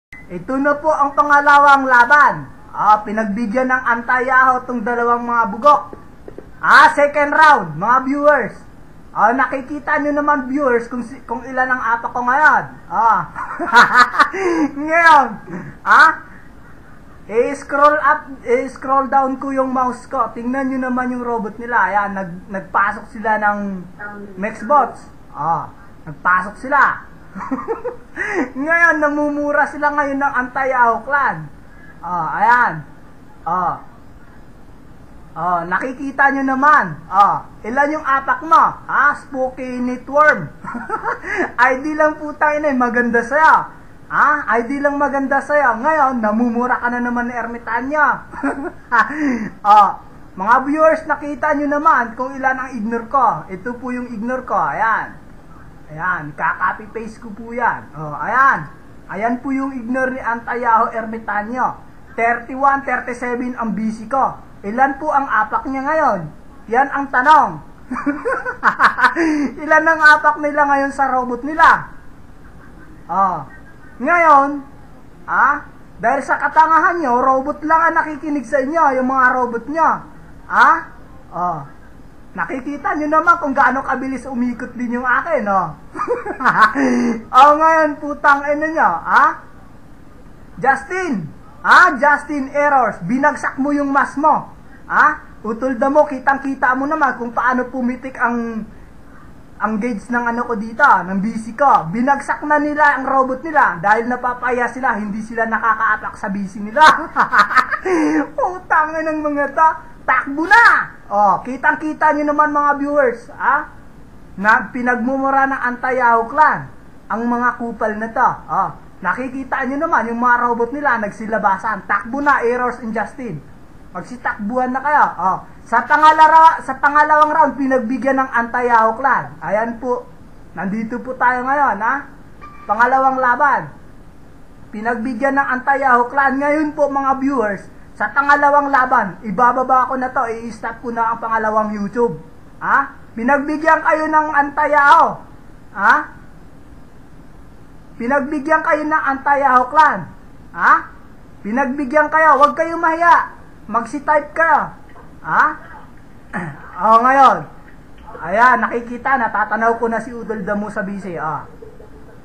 Ito na po ang pangalawang laban. Pinagbigyan ng antayaho itong dalawang mga bugok. Second round, mga viewers. Nakikita nyo naman viewers kung ilan ang apak ko ngayon. Ngayon, scroll down ko yung mouse ko. Tingnan nyo naman yung robot nila. Ayan, nagpasok sila ng Mexbots. Nagpasok sila. Ngayon, namumura sila ngayon ng Antayaho Clan. Ayan. Nakikita nyo naman. Ilan yung apak mo? Spooky Knitworm. ID lang po tayo na maganda sa'yo. ID lang maganda sa'yo. Ngayon, namumura ka na naman ni Ermitanyo. Mga viewers, nakita nyo naman kung ilan ang ignore ko. Ito po yung ignore ko. Ayan. Ayan, kaka-copy-paste ko po yan. Ayan. Ayan po yung ignore ni Antayaho Ermitanyo. 31, 37 ang busy ko. Ilan po ang apak niya ngayon? Yan ang tanong. Ilan ang apak nila ngayon sa robot nila? Ngayon, dahil sa katangahan nyo, robot lang ang nakikinig sa inyo, yung mga robot nyo. Nakikita nyo naman kung gaano kabilis umikot din yung akin, ngayon, putang ina nyo, Justin Errors, binagsak mo yung mas mo, utulda mo, kitang-kita mo naman kung paano pumitik ang gauge ng ano ko dito, ng BC ko. Binagsak na nila ang robot nila dahil napapaya sila, hindi sila nakakaapak sa BC nila. Putang ina ng mga to, takbo na! Kitang-kita nyo naman mga viewers, na pinagmumura ng Antayaho Clan ang mga kupal na to. Nakikita nyo naman yung mga robot nila nagsilabasan. Takbo na, Errors and Justin. Magsitakbuhan na kayo. Sa pangalawang round, pinagbigyan ng Antayaho Clan. Ayan po, nandito po tayo ngayon, pangalawang laban. Pinagbigyan ng Antayaho Clan. Ngayon po mga viewers, sa pangalawang laban, ibababa ko na to, i-stop ko na ang pangalawang YouTube. Pinagbigyan kayo ng Antayaho. Pinagbigyan kayo ng Antayaho Clan. Pinagbigyan kayo, huwag kayong mahiya. Magsi-type kayo. Ngayon. Ayan, nakikita, natatanaw ko na si Udol Damo sa BC.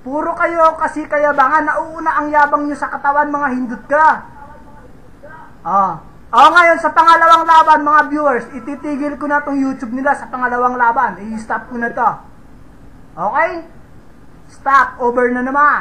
Puro kayo kasi kayabangan, nauuna ang yabang nyo sa katawan, mga hindot ka. Ngayon, sa pangalawang laban, mga viewers, ititigil ko na tong YouTube nila sa pangalawang laban. I-stop ko na to. Okay? Stop. Over na naman.